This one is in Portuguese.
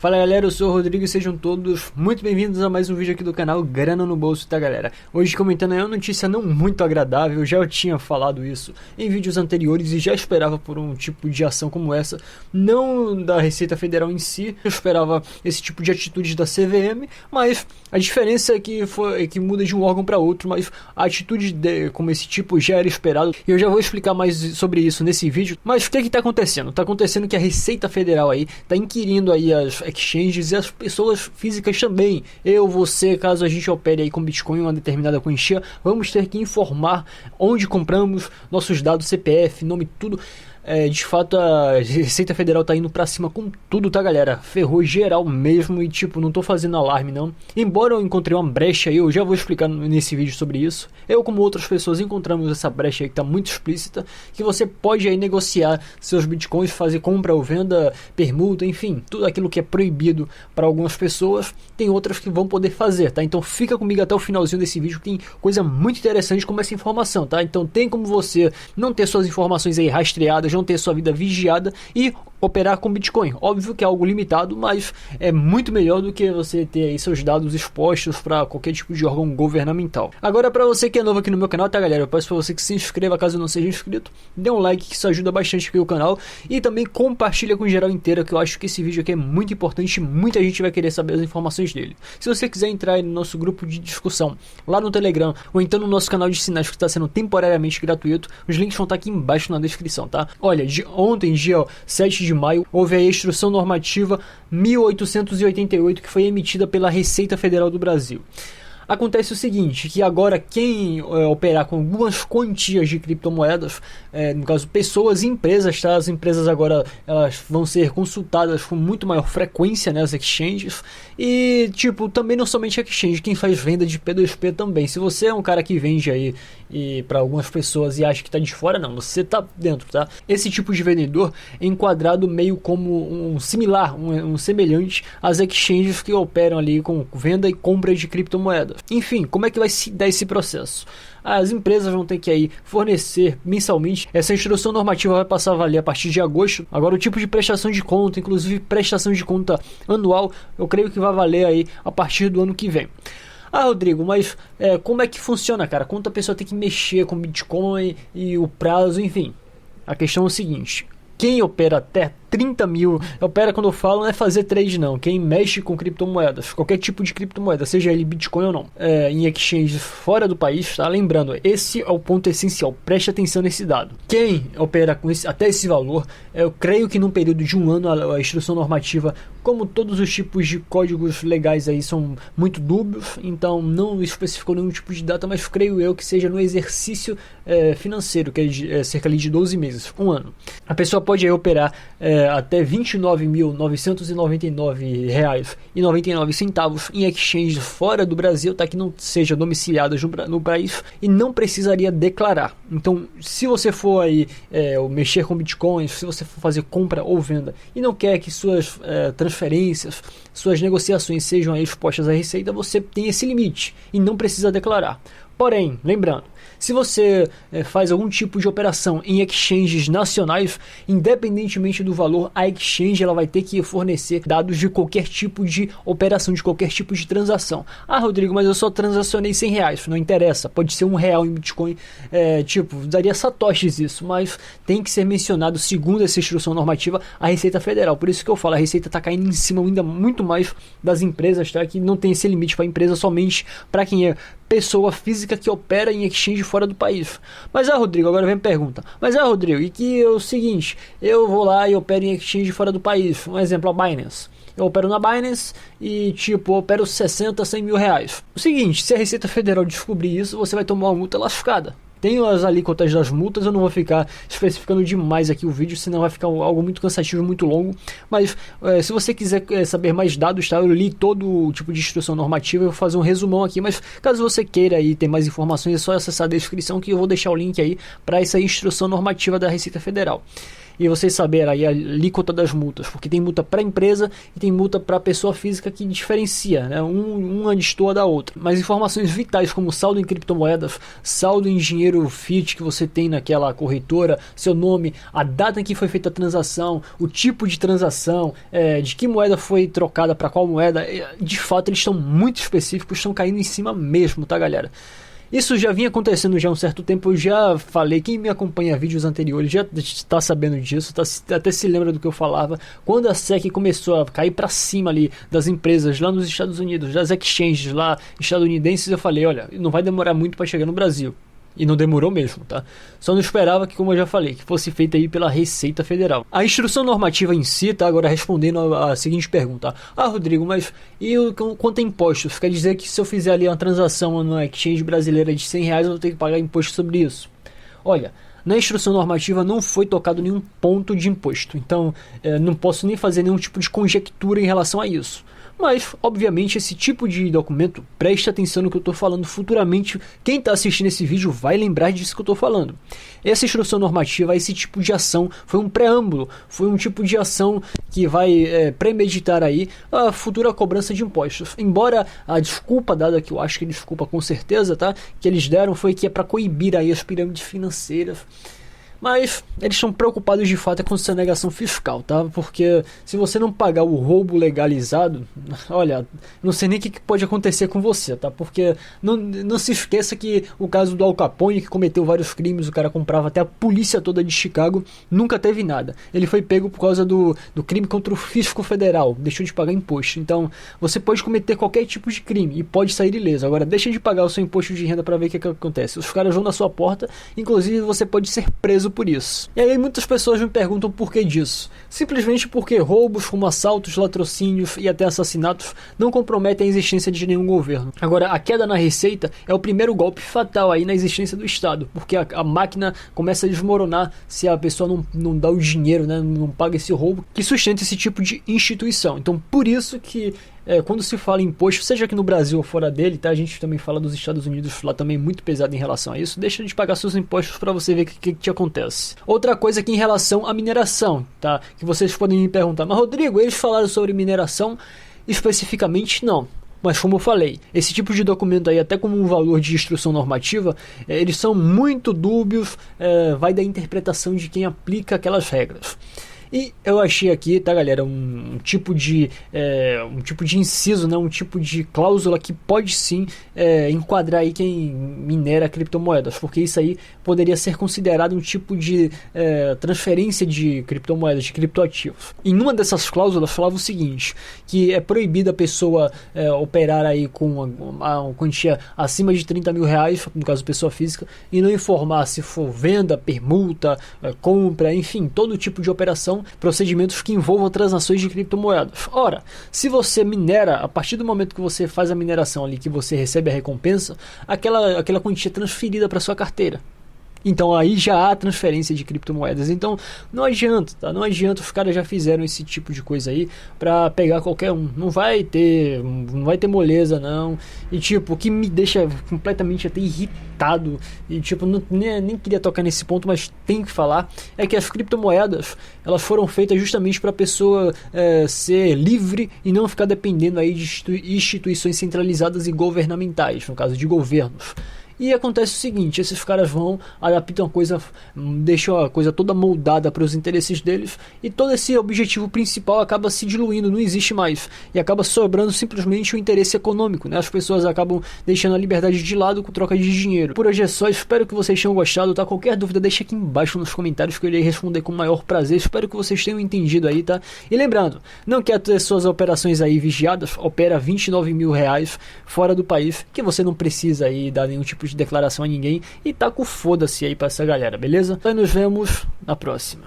Fala galera, eu sou o Rodrigo e sejam todos muito bem-vindos a mais um vídeo aqui do canal Grana no Bolso, tá galera? Hoje comentando aí uma notícia não muito agradável, já tinha falado isso em vídeos anteriores e já esperava por um tipo de ação como essa, não da Receita Federal em si, eu esperava esse tipo de atitude da CVM, mas a diferença é que muda de um órgão para outro, mas a atitude como esse tipo já era esperado e eu já vou explicar mais sobre isso nesse vídeo. Mas o que está acontecendo? Está acontecendo que a Receita Federal aí está inquirindo aí as exchanges e as pessoas físicas também. Eu, você, caso a gente opere aí com Bitcoin em uma determinada quantia, vamos ter que informar onde compramos, nossos dados, CPF, nome, tudo. De fato a Receita Federal tá indo pra cima com tudo, tá galera? Ferrou geral mesmo e tipo, não tô fazendo alarme não. Embora eu encontrei uma brecha aí, eu já vou explicar nesse vídeo sobre isso. Eu como outras pessoas encontramos essa brecha aí que tá muito explícita, que você pode aí negociar seus bitcoins, fazer compra ou venda, permuta, enfim, tudo aquilo que é proibido para algumas pessoas, tem outras que vão poder fazer, tá? Então fica comigo até o finalzinho desse vídeo, que tem coisa muito interessante como essa informação, tá? Então tem como você não ter suas informações aí rastreadas, não ter sua vida vigiada e operar com Bitcoin. Óbvio que é algo limitado, mas é muito melhor do que você ter aí seus dados expostos para qualquer tipo de órgão governamental. Agora, para você que é novo aqui no meu canal, tá galera, eu peço para você que se inscreva caso não seja inscrito, dê um like que isso ajuda bastante aqui o canal e também compartilha com geral inteira, que eu acho que esse vídeo aqui é muito importante e muita gente vai querer saber as informações dele. Se você quiser entrar aí no nosso grupo de discussão lá no Telegram ou então no nosso canal de sinais que está sendo temporariamente gratuito, os links vão estar aqui embaixo na descrição, tá? Olha, ontem, dia 7 de maio, houve a Instrução Normativa 1888 que foi emitida pela Receita Federal do Brasil. Acontece o seguinte, que agora quem operar com algumas quantias de criptomoedas, no caso pessoas e empresas, tá? As empresas agora elas vão ser consultadas com muito maior frequência nas exchanges e tipo, também não somente exchange, quem faz venda de P2P também. Se você é um cara que vende aí e para algumas pessoas e acha que está de fora, não, você está dentro, tá? Esse tipo de vendedor é enquadrado meio como um similar, um semelhante às exchanges que operam ali com venda e compra de criptomoedas. Enfim, como é que vai se dar esse processo? As empresas vão ter que aí fornecer mensalmente. Essa instrução normativa vai passar a valer a partir de agosto. Agora o tipo de prestação de conta, inclusive prestação de conta anual, eu creio que vai valer aí a partir do ano que vem. Ah, Rodrigo, mas como é que funciona, cara? Quanto a pessoa tem que mexer com Bitcoin e o prazo, enfim. A questão é o seguinte: quem opera até 30 mil, opera, quando eu falo, não é fazer trade não, quem mexe com criptomoedas, qualquer tipo de criptomoeda, seja ele Bitcoin ou não, em exchanges fora do país, tá? Lembrando, esse é o ponto essencial, preste atenção nesse dado. Quem opera com até esse valor, eu creio que num período de um ano a instrução normativa, como todos os tipos de códigos legais aí são muito dúbios, então não especificou nenhum tipo de data, mas creio eu que seja no exercício financeiro, que é cerca ali de 12 meses, um ano. A pessoa pode aí operar até R$ 29.999,99 em exchanges fora do Brasil, tá? Que não seja domiciliadas no país e não precisaria declarar. Então, se você for aí mexer com bitcoins, se você for fazer compra ou venda e não quer que suas transferências, suas negociações sejam aí expostas à Receita, você tem esse limite e não precisa declarar. Porém, lembrando, se você faz algum tipo de operação em exchanges nacionais, independentemente do valor, a exchange ela vai ter que fornecer dados de qualquer tipo de operação, de qualquer tipo de transação. Ah, Rodrigo, mas eu só transacionei R$100, não interessa, pode ser R$1 em Bitcoin, daria satoshis isso, mas tem que ser mencionado, segundo essa instrução normativa, a Receita Federal. Por isso que eu falo, a Receita está caindo em cima ainda muito mais das empresas, tá? Que não tem esse limite para a empresa, somente para quem é pessoa física que opera em exchange fora do país. Mas Rodrigo, agora vem a pergunta. Mas Rodrigo, e que é o seguinte, eu vou lá e opero em exchange fora do país. Um exemplo, a Binance. Eu opero na Binance e tipo, opero 60, 100 mil reais. O seguinte, se a Receita Federal descobrir isso, você vai tomar uma multa lascada. Tem as alíquotas das multas, eu não vou ficar especificando demais aqui o vídeo, senão vai ficar algo muito cansativo, muito longo. Mas se você quiser saber mais dados, tá? Eu li todo o tipo de instrução normativa, eu vou fazer um resumão aqui, mas caso você queira aí ter mais informações, é só acessar a descrição que eu vou deixar o link aí para essa instrução normativa da Receita Federal. e vocês saberem aí a alíquota das multas, porque tem multa para empresa e tem multa para pessoa física que diferencia, né? Uma destoa da outra. Mas informações vitais como saldo em criptomoedas, saldo em dinheiro fiat que você tem naquela corretora, seu nome, a data em que foi feita a transação, o tipo de transação, de que moeda foi trocada para qual moeda, de fato eles estão muito específicos, estão caindo em cima mesmo, tá galera? Isso já vinha acontecendo já há um certo tempo, eu já falei, quem me acompanha vídeos anteriores já está sabendo disso, até se lembra do que eu falava, quando a SEC começou a cair para cima ali das empresas lá nos Estados Unidos, das exchanges lá estadunidenses, eu falei, olha, não vai demorar muito para chegar no Brasil. E não demorou mesmo, tá? Só não esperava que, como eu já falei, que fosse feita aí pela Receita Federal. A instrução normativa em si, tá? Agora respondendo a seguinte pergunta. Ah, Rodrigo, mas e quanto a impostos? Quer dizer que se eu fizer ali uma transação numa exchange brasileira de R$100, eu vou ter que pagar imposto sobre isso? Olha, na instrução normativa não foi tocado nenhum ponto de imposto. Então, não posso nem fazer nenhum tipo de conjectura em relação a isso. Mas, obviamente, esse tipo de documento, preste atenção no que eu estou falando futuramente. Quem está assistindo esse vídeo vai lembrar disso que eu estou falando. Essa instrução normativa, esse tipo de ação, foi um preâmbulo, foi um tipo de ação que vai premeditar aí a futura cobrança de impostos. Embora a desculpa dada, que eu acho que é desculpa com certeza, tá? Que eles deram foi que é para coibir aí as pirâmides financeiras. Mas eles estão preocupados de fato com a sonegação fiscal, tá? Porque se você não pagar o roubo legalizado, olha, não sei nem o que pode acontecer com você, tá? Porque não se esqueça que o caso do Al Capone, que cometeu vários crimes, o cara comprava até a polícia toda de Chicago, nunca teve nada. Ele foi pego por causa do crime contra o fisco federal, deixou de pagar imposto. Então, você pode cometer qualquer tipo de crime e pode sair ileso. Agora, deixa de pagar o seu imposto de renda para ver o que acontece. Os caras vão na sua porta, inclusive você pode ser preso por isso. E aí muitas pessoas me perguntam por que disso. Simplesmente porque roubos como assaltos, latrocínios e até assassinatos não comprometem a existência de nenhum governo. Agora, a queda na receita é o primeiro golpe fatal aí na existência do Estado, porque a máquina começa a desmoronar se a pessoa não dá o dinheiro, né, não paga esse roubo que sustenta esse tipo de instituição. Então, por isso que quando se fala em imposto, seja aqui no Brasil ou fora dele, tá? A gente também fala dos Estados Unidos, lá também muito pesado em relação a isso. Deixa de pagar seus impostos para você ver o que te acontece. Outra coisa aqui em relação à mineração, tá? Que vocês podem me perguntar, mas Rodrigo, eles falaram sobre mineração? Especificamente não. Mas como eu falei, esse tipo de documento aí, até como um valor de instrução normativa, eles são muito dúbios, vai da interpretação de quem aplica aquelas regras. E eu achei aqui, tá galera, um tipo de inciso, né, um tipo de cláusula que pode sim enquadrar aí quem minera criptomoedas, porque isso aí poderia ser considerado um tipo de transferência de criptomoedas, de criptoativos. Em uma dessas cláusulas falava o seguinte, que é proibido a pessoa operar aí com uma quantia acima de R$30 mil, no caso pessoa física, e não informar se for venda, permuta, compra, enfim, todo tipo de operação, procedimentos que envolvam transações de criptomoedas. Ora, se você minera, a partir do momento que você faz a mineração ali, que você recebe a recompensa, aquela quantia é transferida para sua carteira. Então aí já há transferência de criptomoedas. Então não adianta, tá? Não adianta, os caras já fizeram esse tipo de coisa aí pra pegar qualquer um. Não vai ter moleza não. E tipo, o que me deixa completamente até irritado, e tipo, nem queria tocar nesse ponto, mas tem que falar, é que as criptomoedas, elas foram feitas justamente para a pessoa ser livre e não ficar dependendo aí de instituições centralizadas e governamentais, no caso de governos. E acontece o seguinte, esses caras vão, adaptam a coisa, deixam a coisa toda moldada para os interesses deles, e todo esse objetivo principal acaba se diluindo, não existe mais, e acaba sobrando simplesmente o interesse econômico, né? As pessoas acabam deixando a liberdade de lado com troca de dinheiro. Por hoje é só, espero que vocês tenham gostado, tá? Qualquer dúvida deixa aqui embaixo nos comentários que eu irei responder com o maior prazer, espero que vocês tenham entendido aí, tá? E lembrando, não quer ter suas operações aí vigiadas, opera R$29 mil fora do país, que você não precisa aí dar nenhum tipo de declaração a ninguém e tá com foda-se aí pra essa galera, beleza? Então nos vemos na próxima.